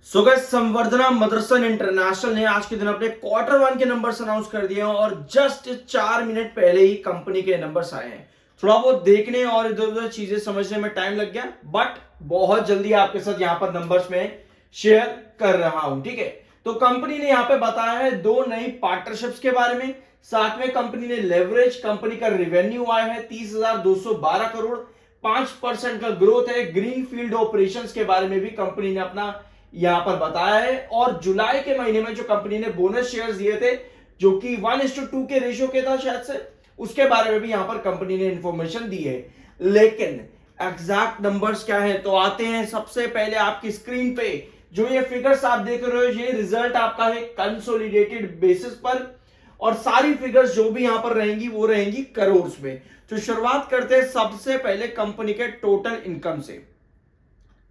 So guys, संवर्धना Motherson international ने आज के दिन अपने क्वार्टर वन के नंबर्स अनाउंस कर दिए हैं और जस्ट 4 मिनट पहले ही कंपनी के नंबर्स आए हैं। थोड़ा बहुत देखने और इधर उधर चीजें समझने में टाइम लग गया, बट बहुत जल्दी आपके साथ यहाँ पर नंबर्स में शेयर कर रहा हूं। ठीक है, तो कंपनी ने यहाँ पे बताया है दो नई पार्टनरशिप्स के बारे में। साथ में कंपनी ने लेवरेज, कंपनी का रेवेन्यू आया है 30,212 करोड़, 5% का ग्रोथ है। ग्रीन फील्ड ऑपरेशन के बारे में भी कंपनी ने अपना यहां पर बताया है। और जुलाई के महीने में जो कंपनी ने बोनस शेयर्स दिए थे, जो कि 1:2 के रेशियो के था शायद से, उसके बारे में भी यहां पर कंपनी ने इंफॉर्मेशन दी है। लेकिन एग्जैक्ट नंबर्स क्या है, तो आते हैं सबसे पहले आपकी स्क्रीन पे। जो ये फिगर्स आप देख रहे हो, ये रिजल्ट आपका है कंसोलिडेटेड बेसिस पर, और सारी फिगर्स जो भी यहां पर रहेंगी वो रहेंगी करोड़ में। तो शुरुआत करते हैं सबसे पहले कंपनी के टोटल इनकम से।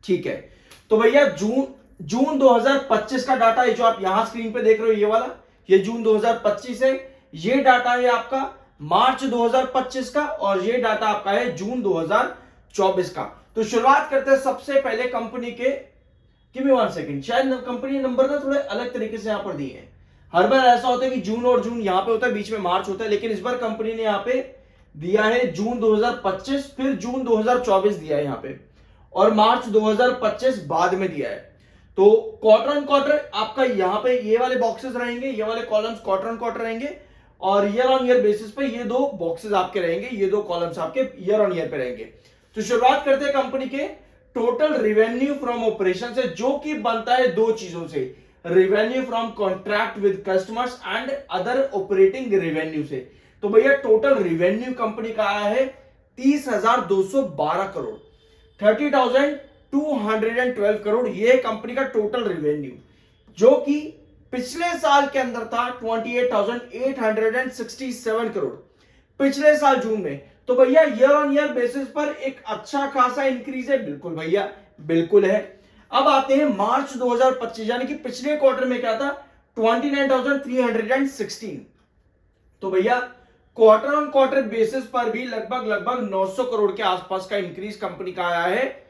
ठीक है, तो भैया जून 2025 का डाटा है, जो आप यहां स्क्रीन पे देख रहे हो, ये वाला, ये जून 2025 है। ये डाटा है आपका मार्च 2025 का, और ये डाटा आपका है जून 2024 का। तो शुरुआत करते हैं सबसे पहले कंपनी के। गिव मी 1 सेकंड, शायद कंपनी नंबर ना थोड़े अलग तरीके से यहां पर दिए हैं। हर बार ऐसा होता है कि जून और जून यहां पे होता है, बीच में मार्च होता है, लेकिन इस बार कंपनी ने यहां पे दिया है जून 2025, फिर जून 2024 दिया है यहां पे, और मार्च 2025 बाद में दिया है। तो क्वार्टर ऑन क्वार्टर आपका यहां पे ये वाले बॉक्सेस रहेंगे, ये वाले कॉलम्स क्वार्टर ऑन क्वार्टर रहेंगे, और ईयर ऑन ईयर बेसिस पे ये दो बॉक्सेस आपके रहेंगे, ये दो कॉलम्स आपके ईयर ऑन ईयर पे रहेंगे। तो शुरुआत करते हैं कंपनी के टोटल रिवेन्यू फ्रॉम ऑपरेशन से, जो कि बनता है दो चीजों से, revenue from contract with customers and other operating revenue से। तो भैया टोटल रिवेन्यू कंपनी का आया है 30,212 करोड़, 30,212 करोड़, ये कंपनी का टोटल रिवेन्यू, जो कि पिछले साल के अंदर था 28,867 करोड़, पिछले साल जून में। तो भैया ईयर ऑन ईयर बेसिस पर एक अच्छा खासा इंक्रीज है, बिल्कुल भैया बिल्कुल है। अब आते हैं मार्च 2025, यानी कि पिछले क्वार्टर में क्या था, 29,316। तो भैया क्वार्टर ऑन क्वार्टर बेसिस पर भी लगभग 900 करोड़ के आसपास का इंक्रीज कंपनी का आया है।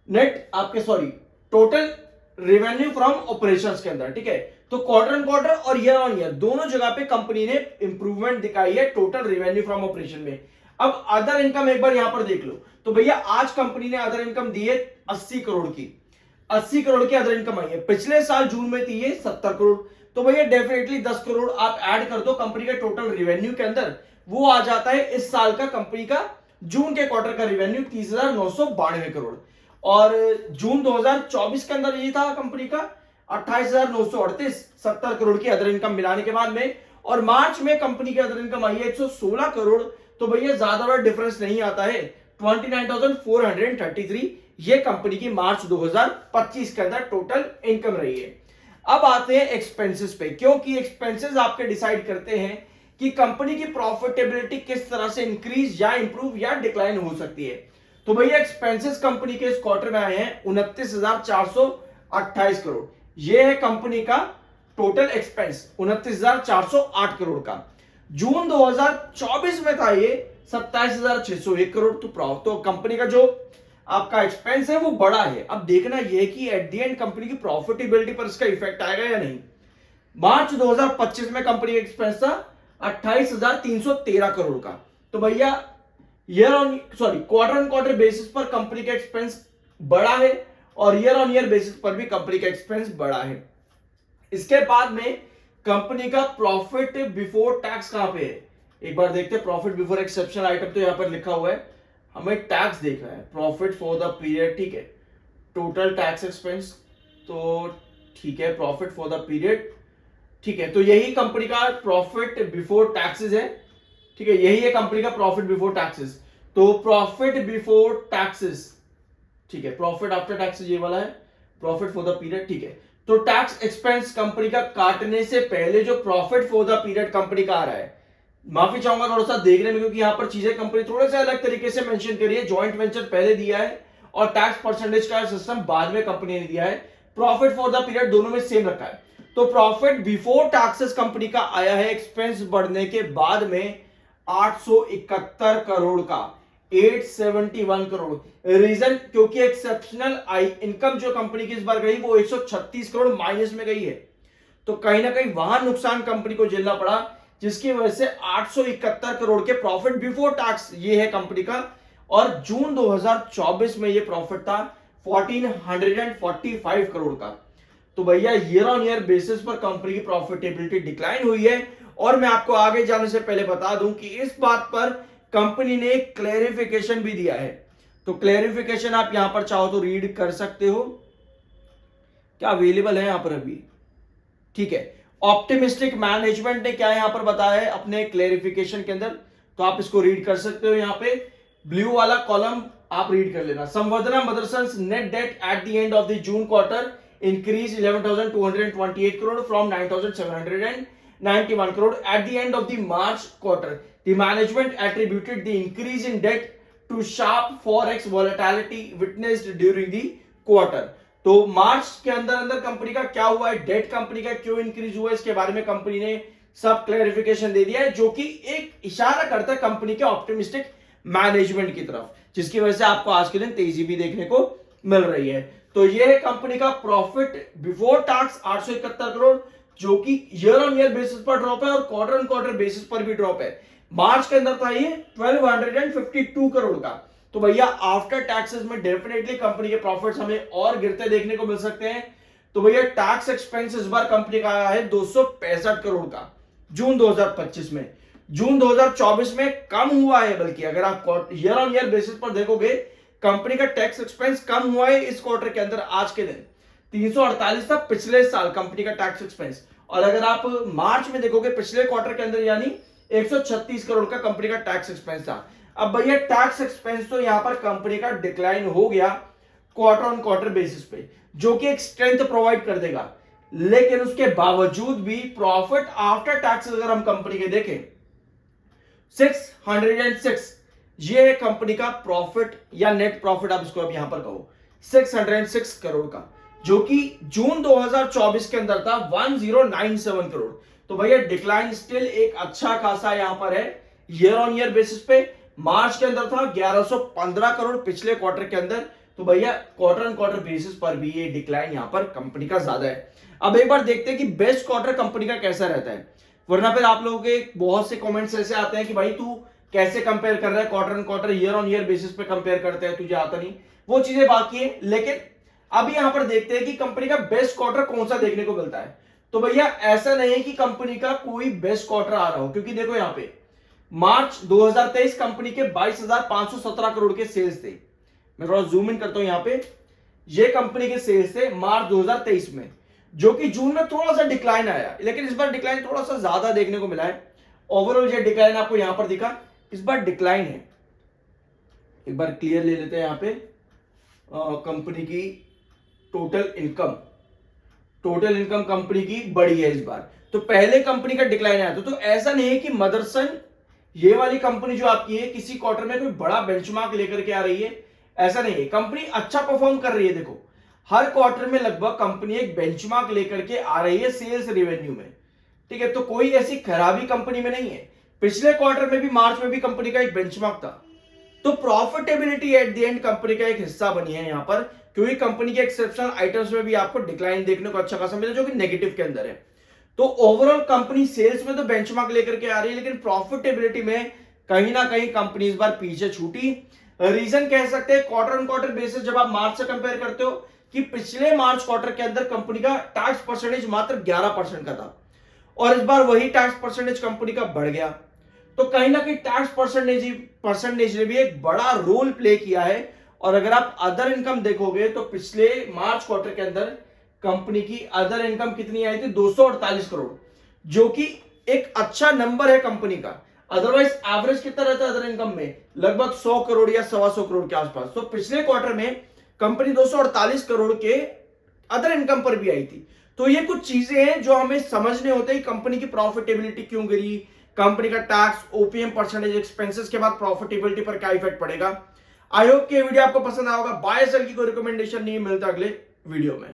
नेट आपके sorry total revenue from operations के अंदर। ठीक है, तो क्वार्टर ऑन क्वार्टर और ईयर ऑन ईयर दोनों जगह पे कंपनी ने इंप्रूवमेंट दिखाई है टोटल रेवेन्यू फ्रॉम ऑपरेशन में। अब अदर इनकम एक बार यहां पर देख लो, तो भैया आज कंपनी ने अदर इनकम दी है 80 करोड़ की, 80 करोड़ की अदर इनकम आई है। पिछले साल जून में थी ये 70 करोड़। तो भैया डेफिनेटली 10 करोड़ आप ऐड कर दो कंपनी के टोटल रेवेन्यू के अंदर, वो आ जाता है इस साल का कंपनी का जून के क्वार्टर का रेवेन्यू 30,992 करोड़। और जून 2024 के अंदर ये था कंपनी का 28,938, 70 करोड़ की अदर इनकम मिलाने के बाद में। और मार्च में कंपनी की अदर इनकम आई है 116 करोड़। तो भैया ज्यादा बड़ा डिफरेंस नहीं आता है, 29,433 ये कंपनी की मार्च 2025 के अंदर टोटल इनकम रही है। अब आते हैं एक्सपेंसेस पे, क्योंकि एक्सपेंसेस आपके डिसाइड करते हैं कि कंपनी की प्रॉफिटेबिलिटी किस तरह से इंक्रीज या इंप्रूव या डिक्लाइन हो सकती है। तो भैया एक्सपेंसेस कंपनी के इस क्वार्टर में आए हैं 29,428 करोड़, ये है कंपनी का टोटल एक्सपेंस 29,408 करोड़ का। जून 2024 में था ये 27,601 करोड़। तो कंपनी का जो आपका एक्सपेंस है वो बड़ा है। अब देखना यह है कि एट द एंड कंपनी की प्रॉफिटेबिलिटी पर इसका इफेक्ट आएगा या नहीं। मार्च 2025 में कंपनी का एक्सपेंस था 28,313 करोड़ का। तो भैया year on sorry quarter on quarter basis पर कंपनी का एक्सपेंस बड़ा है, और ईयर ऑन ईयर बेसिस पर भी कंपनी का एक्सपेंस बड़ा है। इसके बाद में कंपनी का प्रॉफिट बिफोर टैक्स कहां पे है, एक बार देखते हैं। प्रॉफिट बिफोर एक्सेप्शनल आइटम तो यहां पर लिखा हुआ है, हमें टैक्स देखना है, प्रॉफिट फॉर द पीरियड। ठीक है, टोटल टैक्स एक्सपेंस, तो ठीक है, प्रॉफिट फॉर द पीरियड। ठीक है, तो यही कंपनी का प्रॉफिट बिफोर टैक्सेस है। ठीक है, यही है कंपनी का प्रॉफिट बिफोर टैक्सेस। तो प्रॉफिट बिफोर टैक्सेस, ठीक है, प्रॉफिट आफ्टर टैक्सेस ये वाला है, प्रॉफिट फॉर द पीरियड। ठीक है, तो टैक्स एक्सपेंस कंपनी का काटने से पहले जो profit for the period company का आ रहा है, माफी चाहूंगा थोड़ा सा देखने में, क्योंकि यहां पर चीजें कंपनी थोड़े से अलग तरीके से मेंशन करी है। जॉइंट वेंचर पहले दिया है और टैक्स परसेंटेज का सिस्टम बाद में कंपनी ने दिया है। प्रॉफिट फॉर द पीरियड दोनों में सेम रखा है। तो प्रॉफिट बिफोर टैक्सेस कंपनी का आया है एक्सपेंस बढ़ने के बाद में 871 करोड़ का, 871 करोड़। रीजन क्योंकि एक्सेप्शनल इनकम जो कंपनी की इस बार गई वो 136 करोड़ माइनस में गई है, तो कहीं ना कहीं वहां नुकसान कंपनी को झेलना पड़ा, जिसकी वजह से 871 करोड़ के प्रॉफिट बिफोर टैक्स ये है कंपनी का। और जून 2024 में ये प्रॉफिट था 1445 करोड़ का। तो भैया ईयर ऑन ईयर बेसिस पर कंपनी की प्रॉफिटेबिलिटी डिक्लाइन हुई है। और मैं आपको आगे जाने से पहले बता दूं कि इस बात पर कंपनी ने एक क्लेरिफिकेशन भी दिया है। तो क्लेरिफिकेशन आप यहां पर चाहो तो रीड कर सकते हो, क्या अवेलेबल है यहां पर अभी, ठीक है। ऑप्टिमिस्टिक मैनेजमेंट ने क्या यहां पर बताया है अपने क्लेरिफिकेशन के अंदर, तो आप इसको रीड कर सकते हो। यहां पे ब्लू वाला कॉलम आप रीड कर लेना। Samvardhana Motherson's net debt at the end of the June quarter increase 11,228 crore from 9,791 crore at the end of the March quarter. The management attributed the increase in debt to sharp forex volatility witnessed during the quarter. तो मार्च के अंदर अंदर company का क्या हुआ है, date company का क्यों इंक्रीज हुआ है, इसके बारे में कंपनी ने सब क्लैरिफिकेशन दे दिया है, जो कि एक इशारा करता है कंपनी के ऑप्टिमिस्टिक मैनेजमेंट की तरफ, जिसकी वजह से आपको आज के दिन तेजी भी देखने को मिल रही है। तो ये है कंपनी का प्रॉफिट बिफोर टैक्स 871 करोड़, जो कि ईयर ऑन ईयर बेसिस पर ड्रॉप है और क्वार्टर ऑन क्वार्टर बेसिस पर भी ड्रॉप है। मार्च के अंदर था ये 1252 करोड़ का। तो भैया आफ्टर टैक्सेस में डेफिनेटली कंपनी के प्रॉफिट्स हमें और गिरते देखने को मिल सकते हैं। तो भैया टैक्स एक्सपेंस इस बार कंपनी का आया है 265 करोड़ का जून 2025 में। जून 2024 में कम हुआ है, बल्कि अगर आप ईयर ऑन ईयर बेसिस पर देखोगे कंपनी का टैक्स एक्सपेंस कम हुआ है इस क्वार्टर के अंदर। आज के दिन 348 था पिछले साल कंपनी का टैक्स एक्सपेंस, और अगर आप मार्च में देखोगे पिछले क्वार्टर के अंदर यानी 136 करोड़ का कंपनी का टैक्स एक्सपेंस था। अब भैया टैक्स एक्सपेंस तो यहां पर कंपनी का डिक्लाइन हो गया क्वार्टर ऑन क्वार्टर बेसिस पे, जो कि एक स्ट्रेंथ प्रोवाइड कर देगा, लेकिन उसके बावजूद भी प्रॉफिट आफ्टर टैक्स अगर हम कंपनी के देखें 606, ये है कंपनी का प्रॉफिट या नेट प्रॉफिट, आप इसको अब यहां पर कहो 606 करोड़ का, जो कि जून 2024 के अंदर था 1097 करोड़। तो भैया डिक्लाइन स्टिल एक अच्छा खासा यहां पर है ईयर ऑन ईयर बेसिस पे। मार्च के अंदर था 1115 करोड़ पिछले क्वार्टर के अंदर। तो भैया क्वार्टर ऑन क्वार्टर बेसिस पर भी ये डिक्लाइन यहां पर कंपनी का ज्यादा है। अब एक बार देखते हैं कि बेस्ट क्वार्टर कंपनी का कैसा रहता है, वरना फिर आप लोगों के बहुत से कमेंट्स ऐसे आते हैं कि भाई तू कैसे कंपेयर कर रहा है quarter on quarter, year on year basis पे कंपेयर करते हैं, तुझे आता नहीं, वो चीजें बाकी है। लेकिन अभी यहां पर देखते हैं कि कंपनी का बेस्ट क्वार्टर कौन सा देखने को मिलता है। तो भैया ऐसा नहीं है कि कंपनी का कोई बेस्ट क्वार्टर आ रहा हो, क्योंकि देखो यहां पे मार्च 2023 कंपनी के 22,517 करोड़ के सेल्स थे। मैं थोड़ा जूम इन करता हूं यहां पे, ये कंपनी के सेल्स थे मार्च 2023 में, जो कि जून में थोड़ा सा डिक्लाइन आया, लेकिन इस बार डिक्लाइन थोड़ा सा ज्यादा देखने को मिला है। ओवरऑल ये डिक्लाइन आपको यहां पर दिखा, इस बार डिक्लाइन है। एक बार क्लियर ले लेते हैं यहां पे कंपनी की टोटल इनकम कंपनी की बढ़ी है इस बार। तो पहले कंपनी का डिक्लाइन आया तो ऐसा नहीं है कि मदरसन ये वाली कंपनी जो आपकी है किसी क्वार्टर में कोई बड़ा बेंचमार्क लेकर के आ रही है, ऐसा नहीं है। कंपनी अच्छा परफॉर्म कर रही है, देखो हर क्वार्टर में लगभग कंपनी एक बेंचमार्क लेकर के आ रही है सेल्स रेवेन्यू में, ठीक है। तो कोई ऐसी खराबी कंपनी में नहीं है। पिछले क्वार्टर में भी मार्च में भी कंपनी का एक बेंचमार्क था। तो profitability eight the and company का एक हिस्सा बनी है यहां पर, क्योंकि कंपनी के एक्सेप्शनल आइटम्स में भी आपको डिक्लाइन देखने को अच्छा खासा मिला, जो कि नेगेटिव के अंदर है। तो ओवरऑल कंपनी सेल्स में तो बेंचमार्क लेकर के आ रही है, लेकिन प्रॉफिटेबिलिटी में कहीं ना कहीं कंपनी इस बार पीछे छूटी। रीजन कह सकते हैं क्वार्टर ऑन क्वार्टर बेसिस जब आप मार्च से कंपेयर करते हो कि पिछले मार्च क्वार्टर के अंदर कंपनी का टैक्स परसेंटेज मात्र 11% का था, और इस बार वही टैक्स परसेंटेज कंपनी का बढ़ गया। तो कहीं ना कहीं टैक्स परसेंटेज ने भी एक बड़ा रोल प्ले किया है। और अगर आप अदर इनकम देखोगे तो पिछले मार्च क्वार्टर के अंदर कंपनी की अदर इनकम कितनी आई थी 248 करोड़, जो कि एक अच्छा नंबर है कंपनी का। अदरवाइज एवरेज कितना रहता है अदर इनकम में, लगभग 100 करोड़ या 125 करोड़ के आसपास। तो पिछले क्वार्टर में कंपनी 248 करोड़ के अदर इनकम पर भी आई थी। तो ये कुछ चीजें हैं जो हमें समझने होते हैं कंपनी की प्रॉफिटेबिलिटी क्यों गिरी, कंपनी का टैक्स, ओपीएम परसेंटेज, एक्सपेंसेस के बाद प्रॉफिटेबिलिटी पर क्या इफेक्ट पड़ेगा। आई होप कि ये वीडियो आपको पसंद आएगा। बाय सेल की कोई रिकमेंडेशन नहीं, मिलता अगले वीडियो में।